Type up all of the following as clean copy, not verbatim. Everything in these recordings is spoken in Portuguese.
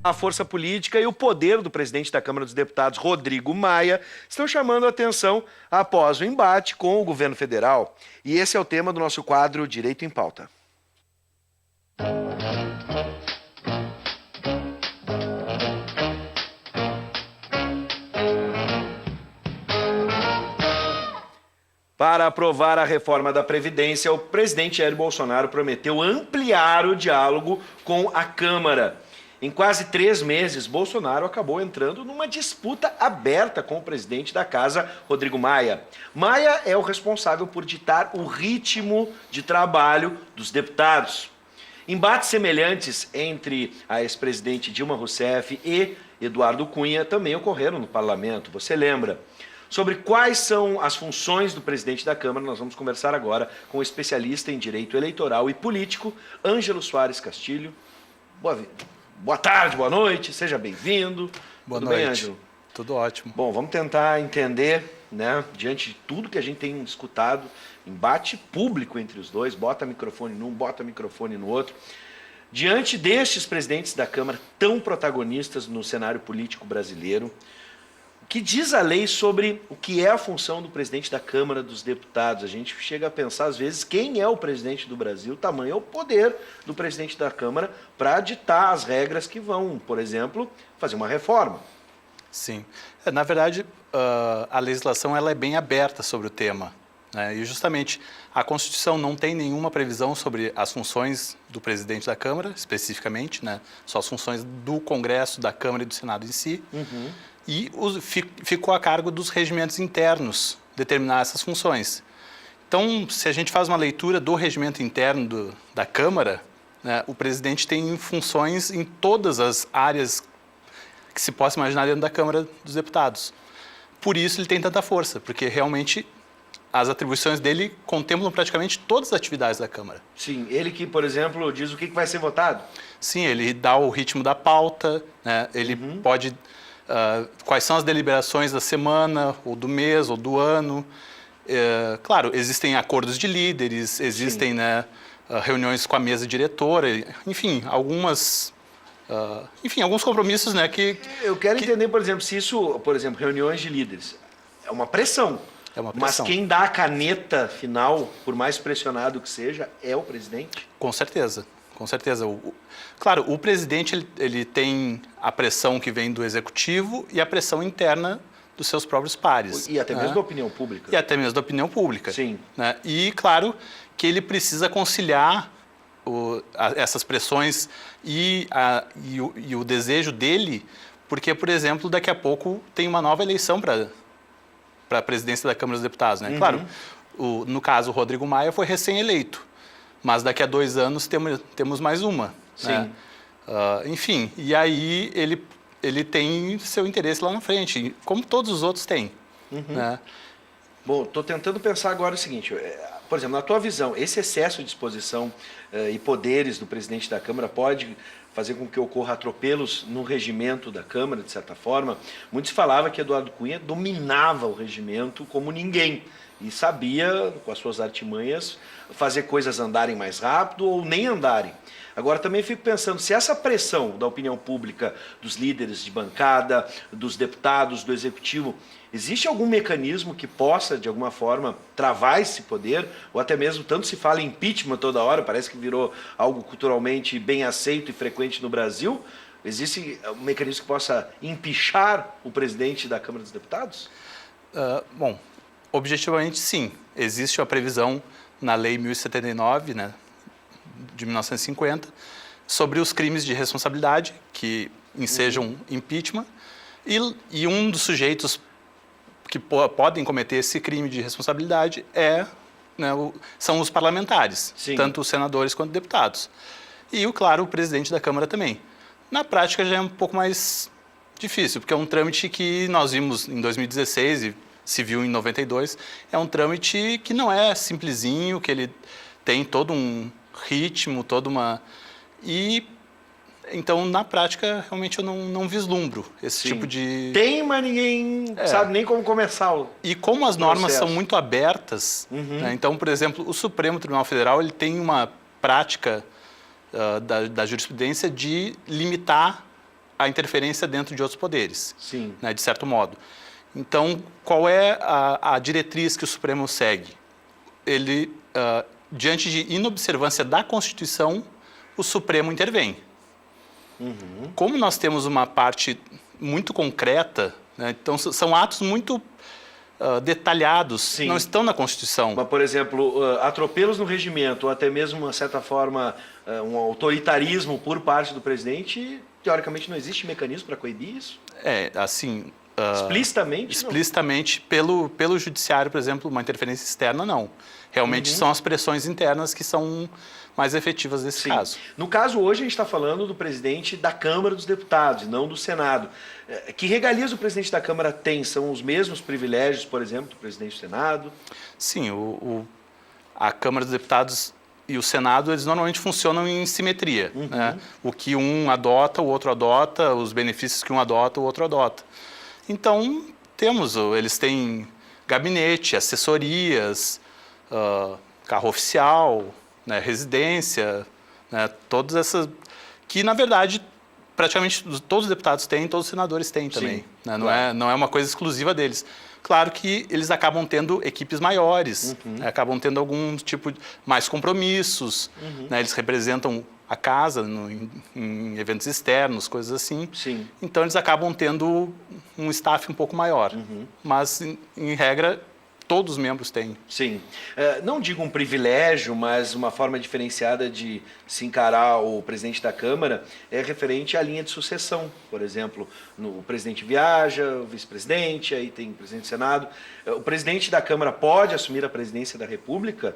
A força política e o poder do presidente da Câmara dos Deputados, Rodrigo Maia, estão chamando a atenção após o embate com o governo federal. E esse é o tema do nosso quadro Direito em Pauta. Para aprovar a reforma da Previdência, o presidente Jair Bolsonaro prometeu ampliar o diálogo com a Câmara. Em quase 3 meses, Bolsonaro acabou entrando numa disputa aberta com o presidente da Casa, Rodrigo Maia. Maia é o responsável por ditar o ritmo de trabalho dos deputados. Embates semelhantes entre a ex-presidente Dilma Rousseff e Eduardo Cunha também ocorreram no parlamento, você lembra? Sobre quais são as funções do presidente da Câmara, nós vamos conversar agora com o especialista em direito eleitoral e político, Ângelo Soares Castilho. Boa tarde, boa noite, seja bem-vindo. Tudo bem, Ângelo? Tudo ótimo. Bom, vamos tentar entender, né, diante de tudo que a gente tem escutado, embate público entre os dois, bota microfone num, bota microfone no outro. Diante destes presidentes da Câmara tão protagonistas no cenário político brasileiro, o que diz a lei sobre o que é a função do presidente da Câmara dos Deputados? A gente chega a pensar, às vezes, quem é o presidente do Brasil, tamanho é o poder do presidente da Câmara para ditar as regras que vão, por exemplo, fazer uma reforma. Sim. Na verdade, a legislação ela é bem aberta sobre o tema, né? E justamente a Constituição não tem nenhuma previsão sobre as funções do presidente da Câmara, especificamente, né? Só as funções do Congresso, da Câmara e do Senado em si. E ficou a cargo dos regimentos internos determinar essas funções. Então, se a gente faz uma leitura do regimento interno da Câmara, né, o presidente tem funções em todas as áreas que se possa imaginar dentro da Câmara dos Deputados. Por isso ele tem tanta força, porque realmente as atribuições dele contemplam praticamente todas as atividades da Câmara. Sim, ele que, por exemplo, diz o que vai ser votado? Sim, ele dá o ritmo da pauta, né, ele pode... quais são as deliberações da semana, ou do mês, ou do ano. Claro, existem acordos de líderes, existem, né, reuniões com a mesa diretora, enfim, alguns compromissos, né, que... Eu quero entender, por exemplo, se isso, por exemplo, reuniões de líderes, é uma pressão. É uma pressão. Mas quem dá a caneta final, por mais pressionado que seja, é o presidente? Com certeza. Com certeza. Claro, o presidente ele tem a pressão que vem do executivo e a pressão interna dos seus próprios pares. E até mesmo da opinião pública. E até mesmo da opinião pública. Sim. Né? E, claro, que ele precisa conciliar essas pressões e o desejo dele, porque, por exemplo, daqui a pouco tem uma nova eleição para a presidência da Câmara dos Deputados. Né? Claro, no caso, o Rodrigo Maia foi recém-eleito. Mas daqui a 2 anos temos mais uma. Sim. Né? Enfim, e aí ele tem seu interesse lá na frente, como todos os outros têm. Né? Bom, estou tentando pensar agora o seguinte, por exemplo, na tua visão, esse excesso de exposição e poderes do presidente da Câmara pode fazer com que ocorra atropelos no regimento da Câmara, de certa forma? Muitos falavam que Eduardo Cunha dominava o regimento como ninguém e sabia, com as suas artimanhas, fazer coisas andarem mais rápido ou nem andarem. Agora, também fico pensando, se essa pressão da opinião pública, dos líderes de bancada, dos deputados, do executivo, existe algum mecanismo que possa, de alguma forma, travar esse poder? Ou até mesmo, tanto se fala em impeachment toda hora, parece que virou algo culturalmente bem aceito e frequente no Brasil. Existe um mecanismo que possa empichar o presidente da Câmara dos Deputados? Bom, objetivamente, sim. Existe a previsão na Lei 1079, né, de 1950, sobre os crimes de responsabilidade que ensejam impeachment, e um dos sujeitos que podem cometer esse crime de responsabilidade né, são os parlamentares, Sim. Tanto os senadores quanto deputados. E, claro, o presidente da Câmara também. Na prática já é um pouco mais difícil, porque é um trâmite que nós vimos em 2016 e se viu em 92, é um trâmite que não é simplesinho, que ele tem todo um ritmo, toda uma... E, então, na prática, realmente eu não vislumbro esse tipo de... Tem, mas ninguém sabe nem como começar o E como as normas processo. são muito abertas, né, então, por exemplo, o Supremo Tribunal Federal ele tem uma prática da jurisprudência de limitar a interferência dentro de outros poderes, Sim. né, de certo modo. Então, qual é a diretriz que o Supremo segue? Ele, diante de inobservância da Constituição, o Supremo intervém. Como nós temos uma parte muito concreta, né, então são atos muito detalhados, Sim. não estão na Constituição. Mas, por exemplo, atropelos no regimento, ou até mesmo, de uma certa forma, um autoritarismo por parte do presidente, teoricamente não existe mecanismo para coibir isso? Assim... Explicitamente? Explicitamente, pelo judiciário, por exemplo, uma interferência externa, não. Realmente são as pressões internas que são mais efetivas nesse caso. No caso, hoje, a gente está falando do presidente da Câmara dos Deputados, não do Senado. Que regalias o presidente da Câmara tem? São os mesmos privilégios, por exemplo, do presidente do Senado? Sim, a Câmara dos Deputados e o Senado, eles normalmente funcionam em simetria. Né? O que um adota, o outro adota, os benefícios que um adota, o outro adota. Então, eles têm gabinete, assessorias, carro oficial, né, residência, né, todas essas... Que, na verdade, praticamente todos os deputados têm, todos os senadores têm também. Sim, né, claro. Não é uma coisa exclusiva deles. Claro que eles acabam tendo equipes maiores, né, acabam tendo algum tipo de mais compromissos, né, eles representam a casa em eventos externos, coisas assim. Sim. Então, eles acabam tendo um staff um pouco maior. Mas, em regra, todos os membros têm. Sim. Não digo um privilégio, mas uma forma diferenciada de se encarar o presidente da Câmara é referente à linha de sucessão. Por exemplo, o presidente viaja, o vice-presidente, aí tem o presidente do Senado. O presidente da Câmara pode assumir a presidência da República?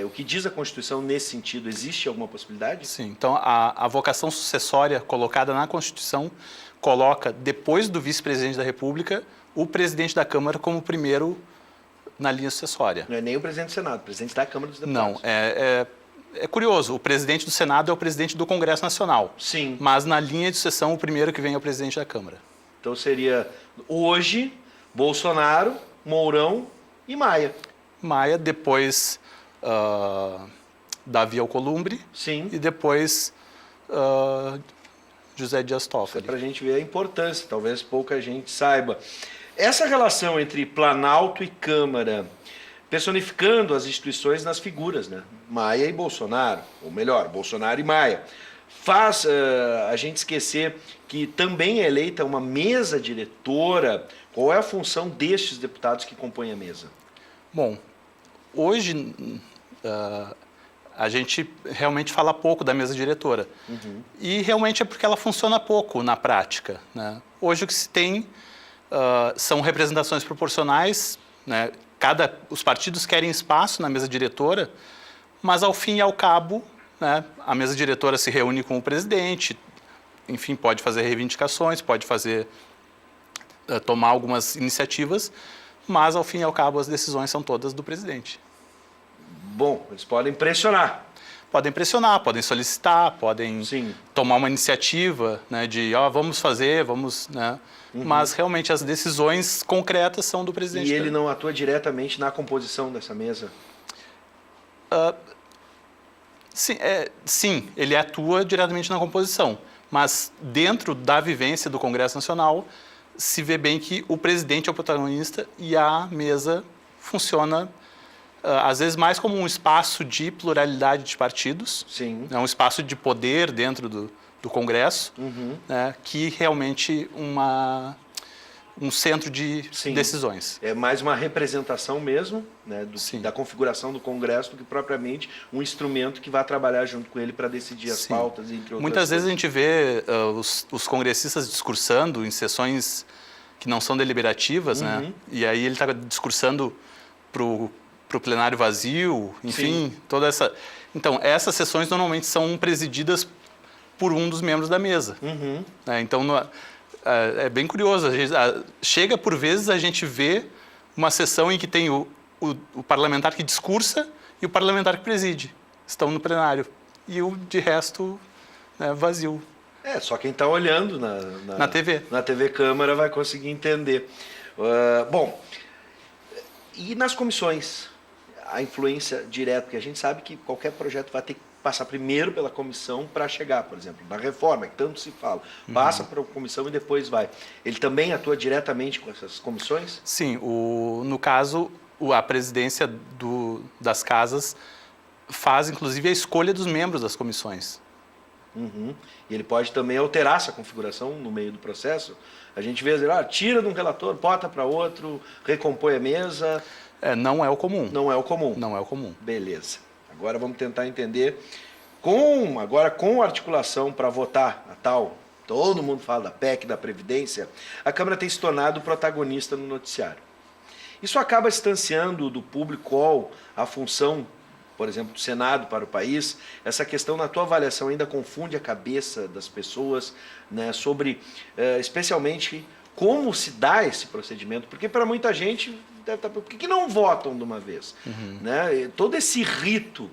O que diz a Constituição nesse sentido? Existe alguma possibilidade? Sim. Então, a vocação sucessória colocada na Constituição coloca, depois do vice-presidente da República, o presidente da Câmara como primeiro na linha sucessória. Não é nem o presidente do Senado, o presidente da Câmara dos Deputados. Não, é curioso, o presidente do Senado é o presidente do Congresso Nacional. Sim. Mas na linha de sucessão, o primeiro que vem é o presidente da Câmara. Então seria hoje, Bolsonaro, Mourão e Maia. Maia, depois Davi Alcolumbre. Sim. E depois José Dias Toffoli. Para a gente ver a importância, talvez pouca gente saiba. Essa relação entre Planalto e Câmara, personificando as instituições nas figuras, né? Maia e Bolsonaro, ou melhor, Bolsonaro e Maia, faz a gente esquecer que também é eleita uma mesa diretora. Qual é a função destes deputados que compõem a mesa? Bom, hoje a gente realmente fala pouco da mesa diretora. E realmente é porque ela funciona pouco na prática, né? Hoje o que se tem são representações proporcionais, né? Os partidos querem espaço na mesa diretora, mas ao fim e ao cabo, né, a mesa diretora se reúne com o presidente, enfim, pode fazer reivindicações, pode tomar algumas iniciativas, mas ao fim e ao cabo as decisões são todas do presidente. Bom, eles podem pressionar. Podem pressionar, podem solicitar, podem Sim. tomar uma iniciativa, né, de vamos fazer, vamos... Né, mas realmente as decisões concretas são do presidente. E ele não atua diretamente na composição dessa mesa? Sim, ele atua diretamente na composição, mas dentro da vivência do Congresso Nacional se vê bem que o presidente é o protagonista e a mesa funciona às vezes mais como um espaço de pluralidade de partidos, Sim. um espaço de poder dentro do Congresso, né, que realmente um centro de decisões. É mais uma representação mesmo, né, da configuração do Congresso do que propriamente um instrumento que vai trabalhar junto com ele para decidir as pautas, entre outras Muitas coisas. vezes a gente vê os congressistas discursando em sessões que não são deliberativas, né? E aí ele está discursando para o plenário vazio, enfim, toda essa... Então, essas sessões normalmente são presididas por um dos membros da mesa. Então, é bem curioso. Chega, por vezes, a gente vê uma sessão em que tem o parlamentar que discursa e o parlamentar que preside. Estão no plenário. E o de resto, né, vazio. Só quem está olhando na TV. Na TV Câmara vai conseguir entender. Bom, e nas comissões? A influência direta, porque a gente sabe que qualquer projeto vai ter que passar primeiro pela comissão para chegar, por exemplo, na reforma, que tanto se fala. Passa para a comissão e depois vai. Ele também atua diretamente com essas comissões? Sim, no caso, a presidência das casas faz, inclusive, a escolha dos membros das comissões. Uhum. E ele pode também alterar essa configuração no meio do processo. A gente vê, tira de um relator, bota para outro, recompõe a mesa. Não é o comum. Não é o comum. Não é o comum. Beleza. Agora vamos tentar entender, agora com articulação para votar a tal, todo mundo fala da PEC, da Previdência, a Câmara tem se tornado protagonista no noticiário. Isso acaba distanciando do público qual a função, por exemplo, do Senado para o país. Essa questão, na tua avaliação, ainda confunde a cabeça das pessoas, né, sobre, especialmente, como se dá esse procedimento, porque para muita gente, por que não votam de uma vez? Uhum. Né? Todo esse rito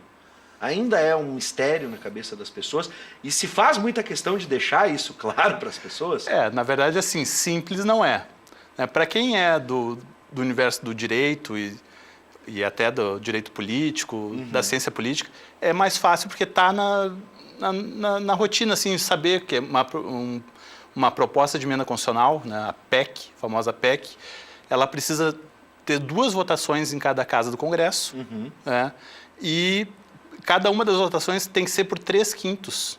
ainda é um mistério na cabeça das pessoas e se faz muita questão de deixar isso claro para as pessoas? Na verdade, assim, simples não é. Para quem é do universo do direito e até do direito político, da ciência política, é mais fácil porque está na rotina, assim, saber que é uma proposta de emenda constitucional, né, a PEC, a famosa PEC, ela precisa ter 2 votações em cada casa do Congresso, né, e cada uma das votações tem que ser por 3/5.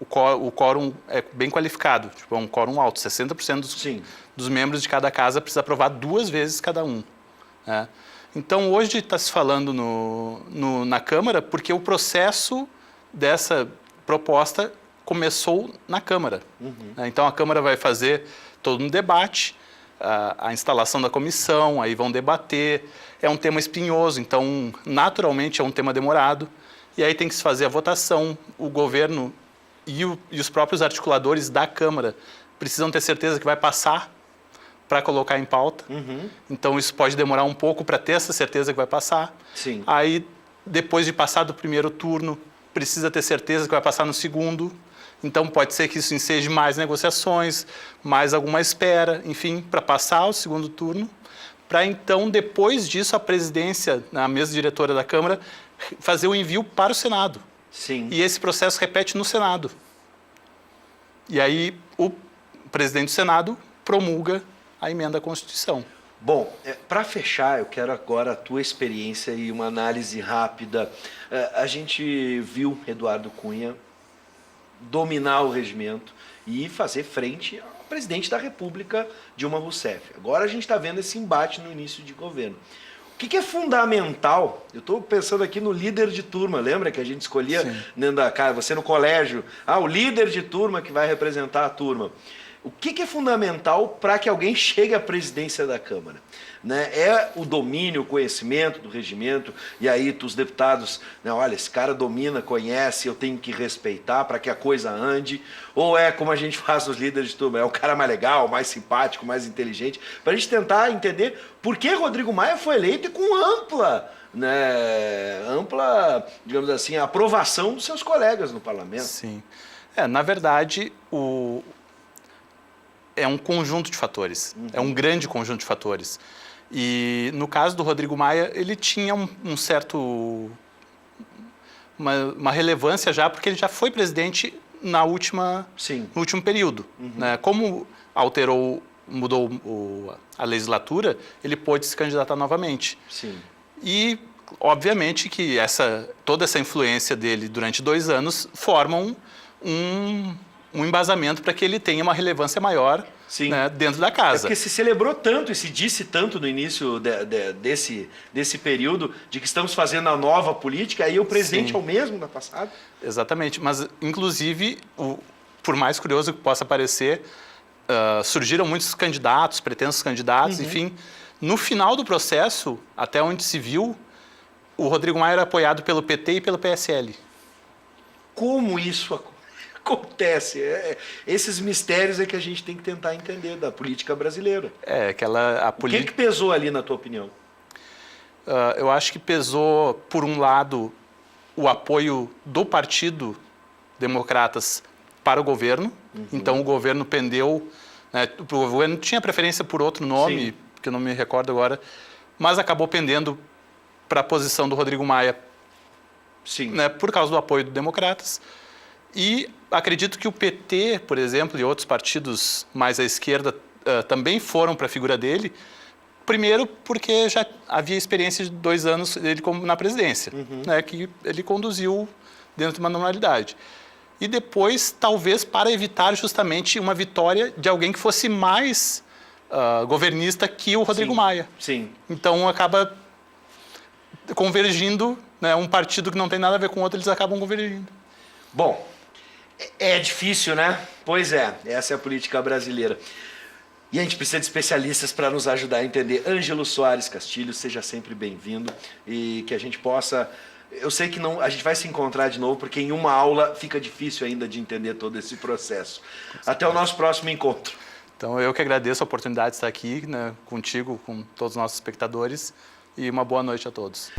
O quórum é bem qualificado, tipo, é um quórum alto, 60% dos membros de cada casa precisa aprovar 2 vezes cada um. Né? Então, hoje está se falando na Câmara porque o processo dessa proposta começou na Câmara. Né? Então, a Câmara vai fazer todo um debate, a instalação da comissão, aí vão debater. É um tema espinhoso, então, naturalmente, é um tema demorado. E aí tem que se fazer a votação. O governo e os próprios articuladores da Câmara precisam ter certeza que vai passar para colocar em pauta. Então, isso pode demorar um pouco para ter essa certeza que vai passar. Sim. Aí, depois de passar do primeiro turno, precisa ter certeza que vai passar no segundo. Então, pode ser que isso enseje mais negociações, mais alguma espera, enfim, para passar o segundo turno. Para, então, depois disso, a presidência, a mesa diretora da Câmara, fazer o envio para o Senado. Sim. E esse processo repete no Senado. E aí, o presidente do Senado promulga a emenda à Constituição. Bom, para fechar, eu quero agora a tua experiência e uma análise rápida. A gente viu Eduardo Cunha dominar o regimento e fazer frente ao presidente da República, Dilma Rousseff. Agora a gente está vendo esse embate no início de governo. O que é fundamental? Eu estou pensando aqui no líder de turma, lembra que a gente escolhia dentro da casa, você no colégio, o líder de turma que vai representar a turma. O que é fundamental para que alguém chegue à presidência da Câmara? Né? É o domínio, o conhecimento do regimento, e aí os deputados, né, olha, esse cara domina, conhece, eu tenho que respeitar para que a coisa ande, ou é como a gente faz os líderes de turma, é o cara mais legal, mais simpático, mais inteligente, para a gente tentar entender por que Rodrigo Maia foi eleito e com ampla, digamos assim, aprovação dos seus colegas no parlamento. Sim. Na verdade, é um conjunto de fatores, é um grande conjunto de fatores. E no caso do Rodrigo Maia, ele tinha uma relevância já, porque ele já foi presidente no último período. Né? Como mudou a legislatura, ele pôde se candidatar novamente. Sim. E, obviamente, que toda essa influência dele durante 2 anos formam um embasamento para que ele tenha uma relevância maior, né, dentro da casa. Porque se celebrou tanto e se disse tanto no início desse período de que estamos fazendo a nova política, aí o presidente é o mesmo da passada. Exatamente, mas inclusive, por mais curioso que possa parecer, surgiram muitos candidatos, pretensos candidatos, enfim. No final do processo, até onde se viu, o Rodrigo Maia era apoiado pelo PT e pelo PSL. Como isso acontece? Esses mistérios é que a gente tem que tentar entender da política brasileira. O que pesou ali, na tua opinião? Eu acho que pesou, por um lado, o apoio do Partido Democratas para o governo. Então, o governo pendeu, né, o governo tinha preferência por outro nome, que eu não me recordo agora, mas acabou pendendo para a posição do Rodrigo Maia Sim. né, por causa do apoio do Democratas. E acredito que o PT, por exemplo, e outros partidos mais à esquerda também foram para a figura dele. Primeiro, porque já havia experiência de 2 anos dele na presidência, né, que ele conduziu dentro de uma normalidade. E depois, talvez, para evitar justamente uma vitória de alguém que fosse mais governista que o Rodrigo Maia. Sim. Então, acaba convergindo, né, um partido que não tem nada a ver com o outro, eles acabam convergindo. Bom, é difícil, né? Pois é, essa é a política brasileira. E a gente precisa de especialistas para nos ajudar a entender. Ângelo Soares Castilho, seja sempre bem-vindo e que a gente possa... Eu sei que não, a gente vai se encontrar de novo, porque em uma aula fica difícil ainda de entender todo esse processo. Até o nosso próximo encontro. Então, eu que agradeço a oportunidade de estar aqui, né, contigo, com todos os nossos espectadores, e uma boa noite a todos.